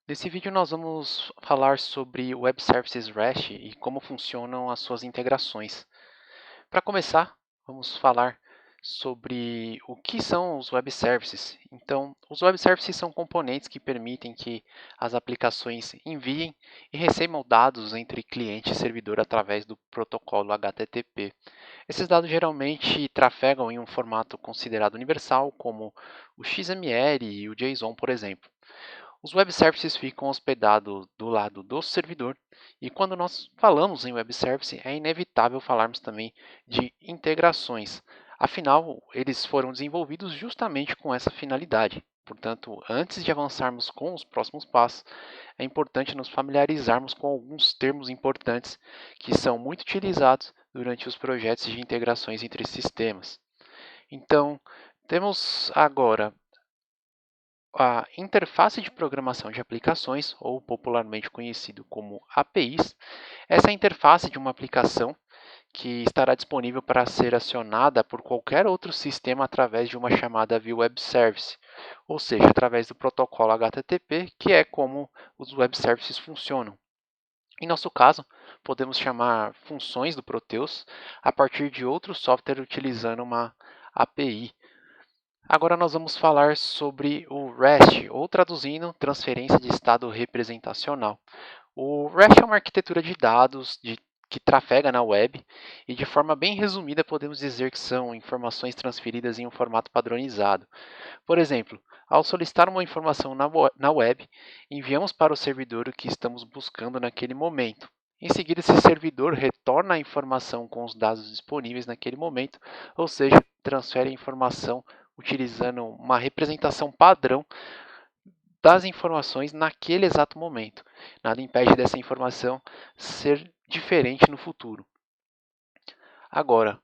Nesse vídeo nós vamos falar sobre Web Services REST e como funcionam as suas integrações. Para começar, vamos falar sobre o que são os Web Services. Então, os Web Services são componentes que permitem que as aplicações enviem e recebam dados entre cliente e servidor através do protocolo HTTP. Esses dados geralmente trafegam em um formato considerado universal, como o XML e o JSON, por exemplo. Os web services ficam hospedados do lado do servidor, e quando nós falamos em web service, é inevitável falarmos também de integrações. Afinal, eles foram desenvolvidos justamente com essa finalidade. Portanto, antes de avançarmos com os próximos passos, é importante nos familiarizarmos com alguns termos importantes que são muito utilizados durante os projetos de integrações entre sistemas. Então, temos agora a interface de programação de aplicações, ou popularmente conhecido como APIs. Essa é a interface de uma aplicação que estará disponível para ser acionada por qualquer outro sistema através de uma chamada via web service, ou seja, através do protocolo HTTP, que é como os web services funcionam. Em nosso caso, podemos chamar funções do Proteus a partir de outro software utilizando uma API. Agora nós vamos falar sobre o REST, ou traduzindo, transferência de estado representacional. O REST é uma arquitetura de dados que trafega na web e, de forma bem resumida, podemos dizer que são informações transferidas em um formato padronizado. Por exemplo, ao solicitar uma informação na web, enviamos para o servidor o que estamos buscando naquele momento. Em seguida, esse servidor retorna a informação com os dados disponíveis naquele momento, ou seja, transfere a informação utilizando uma representação padrão das informações naquele exato momento. Nada impede dessa informação ser diferente no futuro. Agora,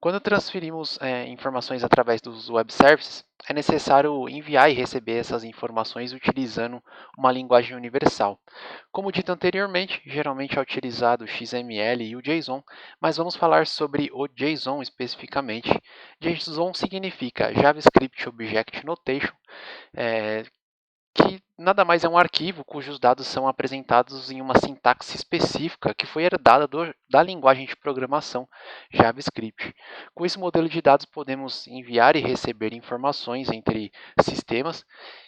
quando transferimos informações através dos web services, é necessário enviar e receber essas informações utilizando uma linguagem universal. Como dito anteriormente, geralmente é utilizado o XML e o JSON, mas vamos falar sobre o JSON especificamente. JSON significa JavaScript Object Notation, é, que nada mais é um arquivo cujos dados são apresentados em uma sintaxe específica que foi herdada da linguagem de programação JavaScript. Com esse modelo de dados, podemos enviar e receber informações entre sistemas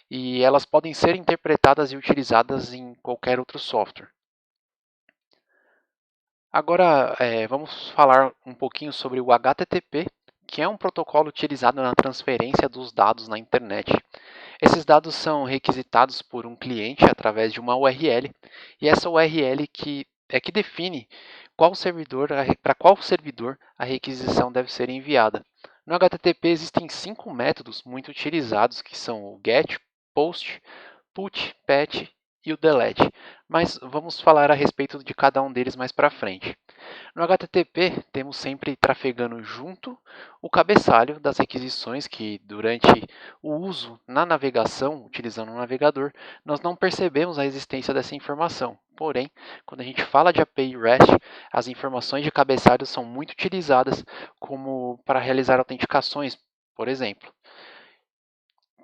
e elas podem ser interpretadas e utilizadas em qualquer outro software. Agora, vamos falar um pouquinho sobre o HTTP, que é um protocolo utilizado na transferência dos dados na internet. Esses dados são requisitados por um cliente através de uma URL, e essa URL que define para qual servidor a requisição deve ser enviada. No HTTP existem 5 métodos muito utilizados, que são o GET, POST, PUT, PET e o DELETE, mas vamos falar a respeito de cada um deles mais para frente. No HTTP, temos sempre trafegando junto o cabeçalho das requisições que, durante o uso na navegação, utilizando um navegador, nós não percebemos a existência dessa informação. Porém, quando a gente fala de API REST, as informações de cabeçalho são muito utilizadas como para realizar autenticações, por exemplo.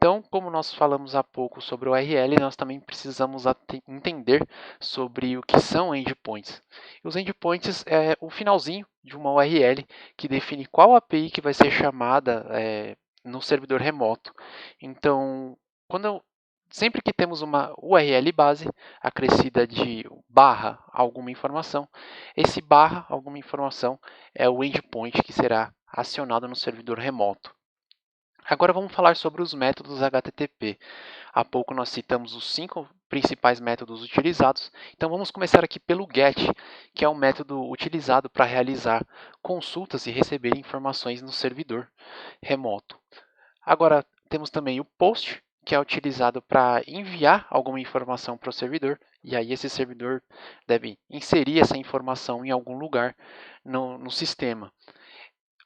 Então, como nós falamos há pouco sobre o URL, nós também precisamos entender sobre o que são endpoints. Os endpoints é o finalzinho de uma URL que define qual API que vai ser chamada no servidor remoto. Então, sempre que temos uma URL base acrescida de barra alguma informação, esse barra alguma informação é o endpoint que será acionado no servidor remoto. Agora vamos falar sobre os métodos HTTP. Há pouco nós citamos os 5 principais métodos utilizados, então vamos começar aqui pelo GET, que é um método utilizado para realizar consultas e receber informações no servidor remoto. Agora temos também o POST, que é utilizado para enviar alguma informação para o servidor, e aí esse servidor deve inserir essa informação em algum lugar no sistema.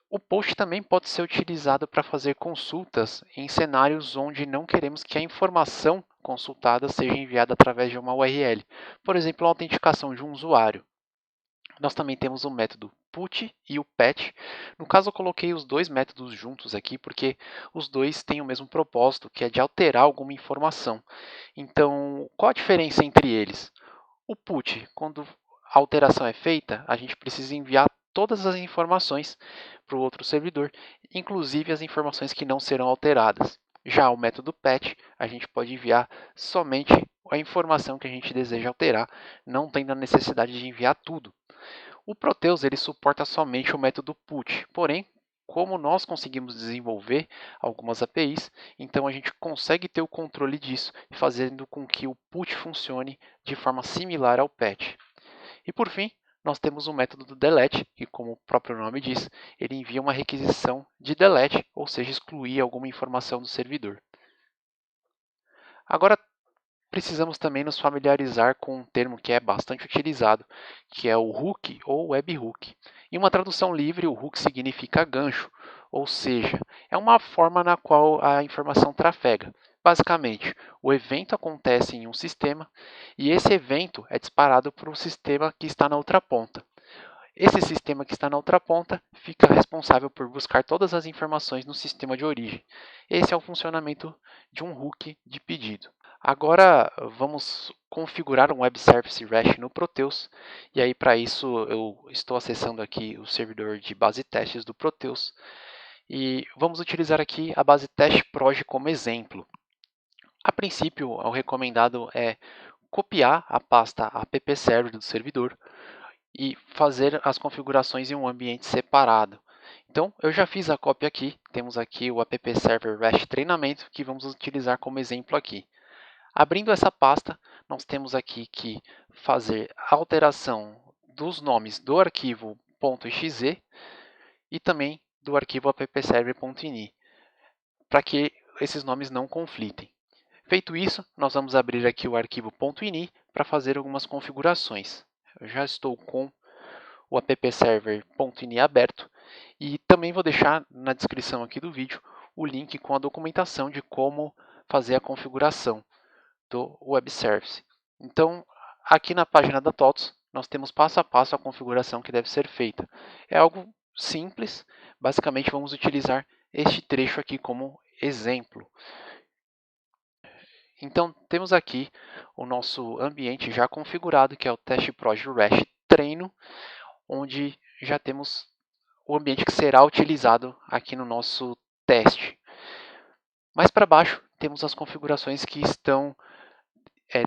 O post também pode ser utilizado para fazer consultas em cenários onde não queremos que a informação consultada seja enviada através de uma URL, por exemplo, a autenticação de um usuário. Nós também temos o método put e o pat. No caso, eu coloquei os dois métodos juntos aqui porque os dois têm o mesmo propósito, que é de alterar alguma informação. Então, Qual a diferença entre eles? O put, quando a alteração é feita, a gente precisa enviar todas as informações para o outro servidor, inclusive as informações que não serão alteradas. Já o método patch, a gente pode enviar somente a informação que a gente deseja alterar, não tendo a necessidade de enviar tudo. O Proteus ele suporta somente o método put, porém, como nós conseguimos desenvolver algumas APIs, então a gente consegue ter o controle disso, fazendo com que o put funcione de forma similar ao patch. E por fim, nós temos o método do delete, que como o próprio nome diz, ele envia uma requisição de delete, ou seja, excluir alguma informação do servidor. Agora, precisamos também nos familiarizar com um termo que é bastante utilizado, que é o hook ou webhook. Em uma tradução livre, o hook significa gancho, ou seja, é uma forma na qual a informação trafega. Basicamente, o evento acontece em um sistema e esse evento é disparado para o sistema que está na outra ponta. Esse sistema que está na outra ponta fica responsável por buscar todas as informações no sistema de origem. Esse é o funcionamento de um hook de pedido. Agora vamos configurar um Web Service REST no Proteus. E aí para isso eu estou acessando aqui o servidor de base testes do Proteus. E vamos utilizar aqui a base teste proj como exemplo. A princípio, o recomendado é copiar a pasta appserver do servidor e fazer as configurações em um ambiente separado. Então, eu já fiz a cópia aqui. Temos aqui o appserver REST treinamento que vamos utilizar como exemplo aqui. Abrindo essa pasta, nós temos aqui que fazer a alteração dos nomes do arquivo .exe e também do arquivo appserver.ini, para que esses nomes não conflitem. Feito isso, nós vamos abrir aqui o arquivo .ini para fazer algumas configurações. Eu já estou com o appserver.ini aberto e também vou deixar na descrição aqui do vídeo o link com a documentação de como fazer a configuração do Web Service. Então, aqui na página da TOTS, nós temos passo a passo a configuração que deve ser feita. É algo simples, basicamente vamos utilizar este trecho aqui como exemplo. Então, temos aqui o nosso ambiente já configurado, que é o Test Proj REST Treino, onde já temos o ambiente que será utilizado aqui no nosso teste. Mais para baixo, temos as configurações que estão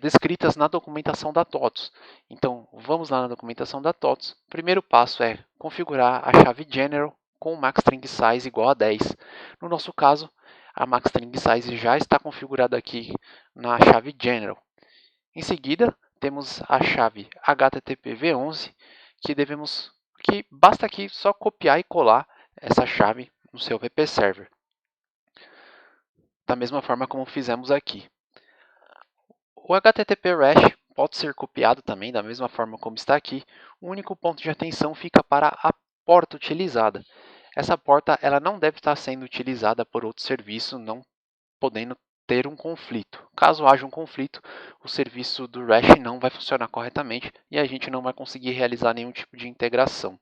descritas na documentação da TOTS. Então, vamos lá na documentação da TOTS. O primeiro passo é configurar a chave general com max string size igual a 10. No nosso caso, a max string size já está configurada aqui na chave general. Em seguida, temos a chave HTTP-v11, que basta aqui só copiar e colar essa chave no seu VP Server, da mesma forma como fizemos aqui. O HTTP REST pode ser copiado também da mesma forma como está aqui. O único ponto de atenção fica para a porta utilizada. Essa porta ela não deve estar sendo utilizada por outro serviço, não podendo ter um conflito. Caso haja um conflito, o serviço do REST não vai funcionar corretamente e a gente não vai conseguir realizar nenhum tipo de integração.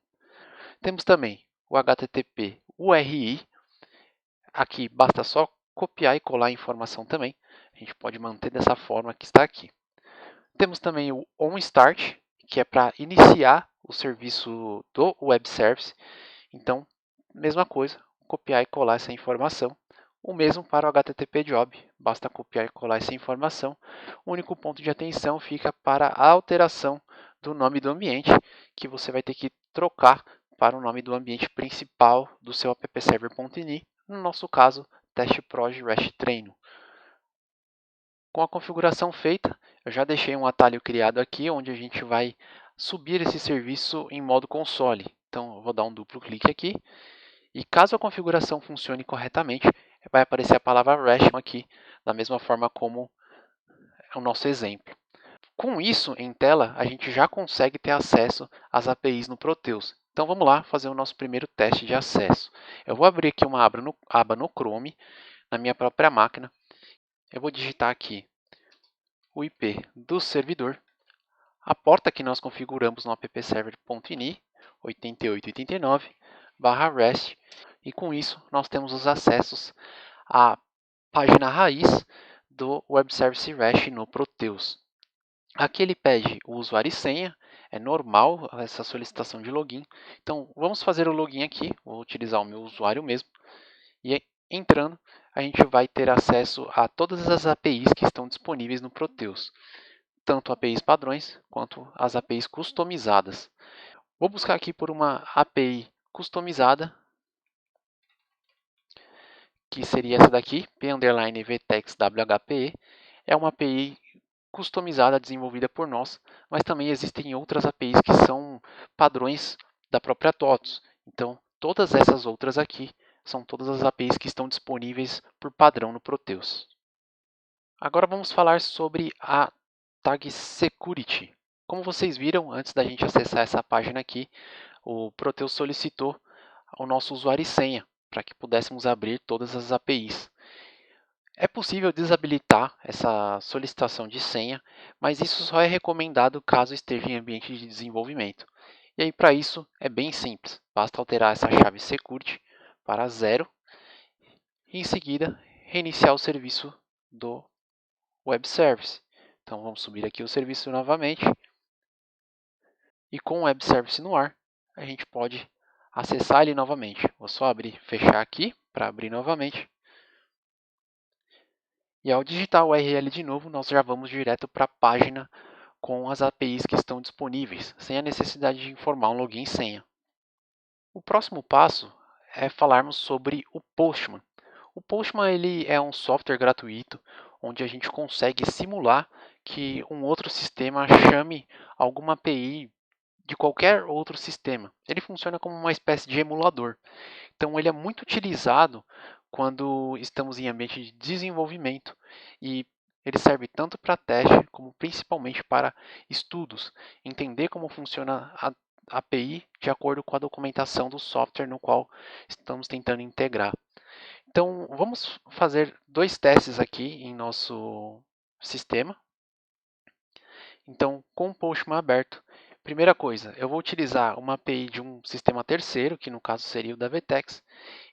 Temos também o HTTP URI. Aqui basta só copiar e colar a informação também. A gente pode manter dessa forma que está aqui. Temos também o onStart, que é para iniciar o serviço do Web Service. Então, mesma coisa, copiar e colar essa informação. O mesmo para o HTTP Job, basta copiar e colar essa informação. O único ponto de atenção fica para a alteração do nome do ambiente, que você vai ter que trocar para o nome do ambiente principal do seu appserver.ini, no nosso caso, Test Proj REST Treino. Com a configuração feita, eu já deixei um atalho criado aqui, onde a gente vai subir esse serviço em modo console. Então, eu vou dar um duplo clique aqui. E caso a configuração funcione corretamente, vai aparecer a palavra REST aqui, da mesma forma como é o nosso exemplo. Com isso em tela, a gente já consegue ter acesso às APIs no Proteus. Então vamos lá fazer o nosso primeiro teste de acesso. Eu vou abrir aqui uma aba no Chrome, na minha própria máquina. Eu vou digitar aqui o IP do servidor, a porta que nós configuramos no appserver.ini, 8889/REST, e com isso nós temos os acessos à página raiz do Web Service REST no Proteus. Aqui ele pede o usuário e senha, é normal essa solicitação de login. Então, vamos fazer o login aqui, vou utilizar o meu usuário mesmo. E entrando, a gente vai ter acesso a todas as APIs que estão disponíveis no Proteus, tanto APIs padrões quanto as APIs customizadas. Vou buscar aqui por uma API customizada, que seria essa daqui, p_vtex whpe. É uma API customizada, desenvolvida por nós, mas também existem outras APIs que são padrões da própria TOTOS. Então, todas essas outras aqui são todas as APIs que estão disponíveis por padrão no Proteus. Agora vamos falar sobre a Tag Security. Como vocês viram, antes da gente acessar essa página aqui, o Proteus solicitou o nosso usuário e senha para que pudéssemos abrir todas as APIs. É possível desabilitar essa solicitação de senha, mas isso só é recomendado caso esteja em ambiente de desenvolvimento. E aí, para isso, é bem simples. Basta alterar essa chave security para 0 e, em seguida, reiniciar o serviço do web service. Então, vamos subir aqui o serviço novamente. E com o web service no ar, a gente pode acessar ele novamente. Vou só abrir, fechar aqui para abrir novamente. E ao digitar o URL de novo, nós já vamos direto para a página com as APIs que estão disponíveis, sem a necessidade de informar um login e senha. O próximo passo é falarmos sobre o Postman. O Postman ele é um software gratuito onde a gente consegue simular que um outro sistema chame alguma API de qualquer outro sistema. Ele funciona como uma espécie de emulador. Então, ele é muito utilizado quando estamos em ambiente de desenvolvimento e ele serve tanto para teste como principalmente para estudos, entender como funciona a API de acordo com a documentação do software no qual estamos tentando integrar. Então, vamos fazer dois testes aqui em nosso sistema. Então, com o Postman aberto, primeira coisa, eu vou utilizar uma API de um sistema terceiro, que no caso seria o da VTEX,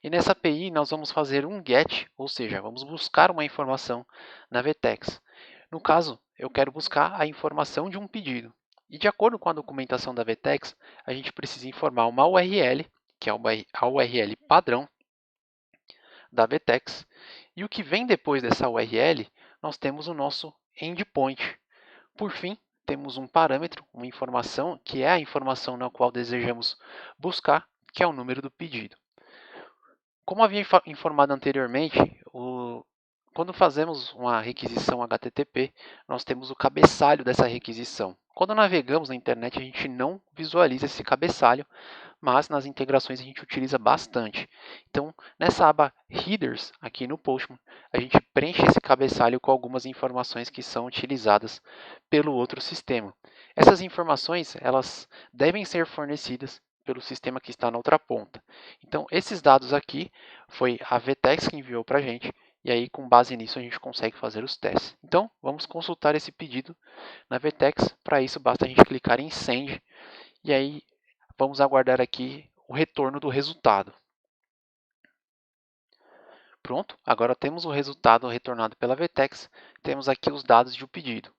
e nessa API nós vamos fazer um GET, ou seja, vamos buscar uma informação na VTEX. No caso, eu quero buscar a informação de um pedido. E de acordo com a documentação da VTEX, a gente precisa informar uma URL, que é a URL padrão da VTEX, e o que vem depois dessa URL, nós temos o nosso endpoint. Por fim, temos um parâmetro, uma informação, que é a informação na qual desejamos buscar, que é o número do pedido. Como havia informado anteriormente, quando fazemos uma requisição HTTP, nós temos o cabeçalho dessa requisição. Quando navegamos na internet, a gente não visualiza esse cabeçalho, mas nas integrações a gente utiliza bastante. Então, nessa aba Headers, aqui no Postman, a gente preenche esse cabeçalho com algumas informações que são utilizadas pelo outro sistema. Essas informações, elas devem ser fornecidas pelo sistema que está na outra ponta. Então, esses dados aqui foi a VTEX que enviou para a gente, e aí, com base nisso, a gente consegue fazer os testes. Então, vamos consultar esse pedido na VTEX. Para isso, basta a gente clicar em Send, e aí vamos aguardar aqui o retorno do resultado. Pronto, agora temos o resultado retornado pela VTEX, temos aqui os dados de um pedido.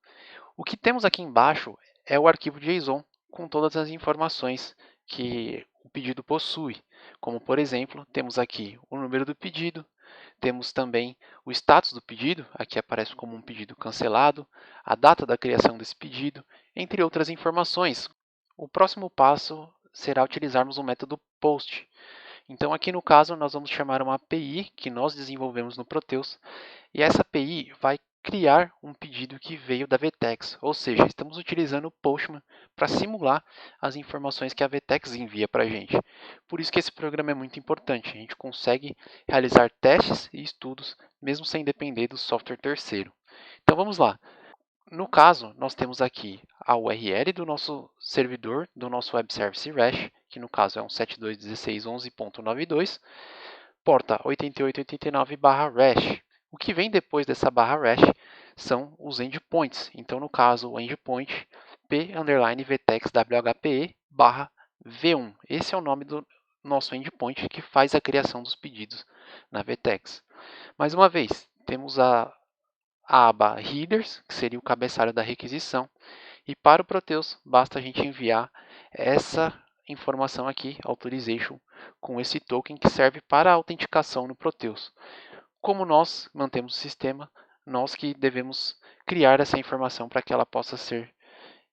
O que temos aqui embaixo é o arquivo JSON com todas as informações que o pedido possui, como por exemplo, temos aqui o número do pedido, temos também o status do pedido, aqui aparece como um pedido cancelado, a data da criação desse pedido, entre outras informações. O próximo passo será utilizarmos o método POST. Então, aqui no caso, nós vamos chamar uma API que nós desenvolvemos no Proteus, e essa API vai criar um pedido que veio da VTEX, ou seja, estamos utilizando o Postman para simular as informações que a VTEX envia para a gente. Por isso que esse programa é muito importante, a gente consegue realizar testes e estudos mesmo sem depender do software terceiro. Então vamos lá. No caso, nós temos aqui a URL do nosso servidor, do nosso Web Service REST, que no caso é um 72.16.11.92, porta 8889/REST. O que vem depois dessa barra REST são os endpoints. Então, no caso, o endpoint p_vtex whpe/v1. Esse é o nome do nosso endpoint que faz a criação dos pedidos na VTEX. Mais uma vez, temos a aba Headers, que seria o cabeçalho da requisição, e para o Proteus basta a gente enviar essa informação aqui, authorization, com esse token que serve para a autenticação no Proteus. Como nós mantemos o sistema, nós que devemos criar essa informação para que ela possa ser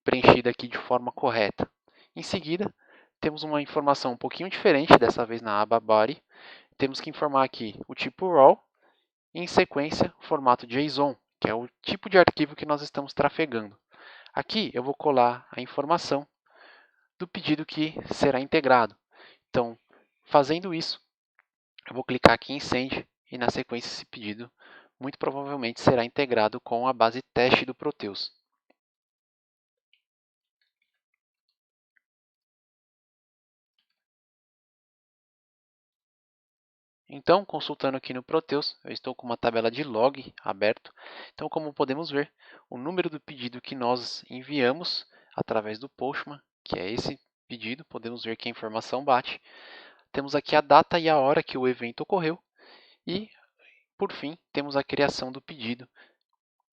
preenchida aqui de forma correta. Em seguida, temos uma informação um pouquinho diferente, dessa vez na aba Body. Temos que informar aqui o tipo RAW e, em sequência, o formato JSON, que é o tipo de arquivo que nós estamos trafegando. Aqui eu vou colar a informação do pedido que será integrado. Então, fazendo isso, eu vou clicar aqui em Send e, na sequência, esse pedido muito provavelmente será integrado com a base teste do Proteus. Então, consultando aqui no Proteus, eu estou com uma tabela de log aberto. Então, como podemos ver, o número do pedido que nós enviamos através do Postman, que é esse pedido, podemos ver que a informação bate. Temos aqui a data e a hora que o evento ocorreu. E, por fim, temos a criação do pedido,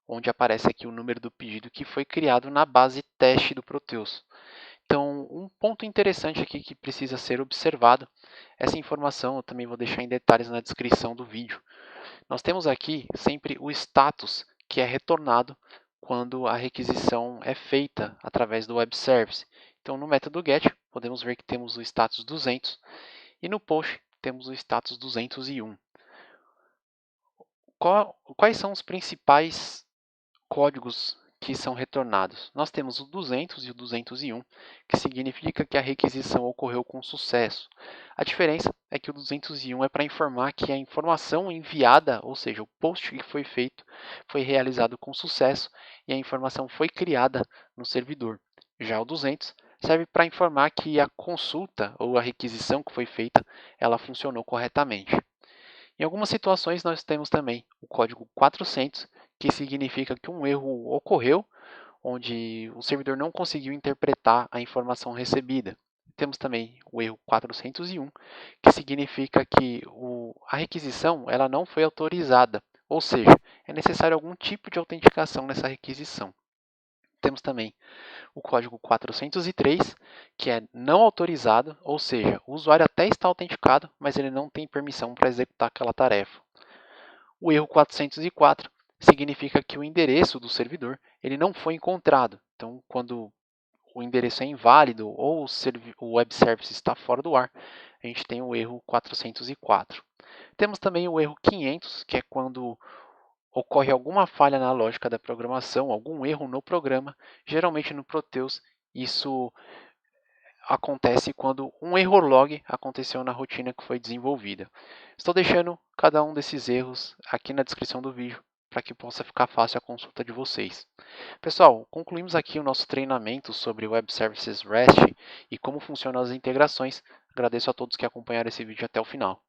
onde aparece aqui o número do pedido que foi criado na base teste do Proteus. Então, um ponto interessante aqui que precisa ser observado, essa informação eu também vou deixar em detalhes na descrição do vídeo. Nós temos aqui sempre o status que é retornado quando a requisição é feita através do web service. Então, no método get, podemos ver que temos o status 200 e no post temos o status 201. Quais são os principais códigos que são retornados? Nós temos o 200 e o 201, que significa que a requisição ocorreu com sucesso. A diferença é que o 201 é para informar que a informação enviada, ou seja, o post que foi feito, foi realizado com sucesso e a informação foi criada no servidor. Já o 200 serve para informar que a consulta ou a requisição que foi feita, ela funcionou corretamente. Em algumas situações, nós temos também o código 400, que significa que um erro ocorreu, onde o servidor não conseguiu interpretar a informação recebida. Temos também o erro 401, que significa que a requisição ela não foi autorizada, ou seja, é necessário algum tipo de autenticação nessa requisição. Temos também o código 403, que é não autorizado, ou seja, o usuário até está autenticado, mas ele não tem permissão para executar aquela tarefa. O erro 404 significa que o endereço do servidor ele não foi encontrado. Então, quando o endereço é inválido ou o web service está fora do ar, a gente tem o erro 404. Temos também o erro 500, que é quando ocorre alguma falha na lógica da programação, algum erro no programa, geralmente no Proteus. Isso acontece quando um error log aconteceu na rotina que foi desenvolvida. Estou deixando cada um desses erros aqui na descrição do vídeo para que possa ficar fácil a consulta de vocês. Pessoal, concluímos aqui o nosso treinamento sobre Web Services REST e como funcionam as integrações. Agradeço a todos que acompanharam esse vídeo até o final.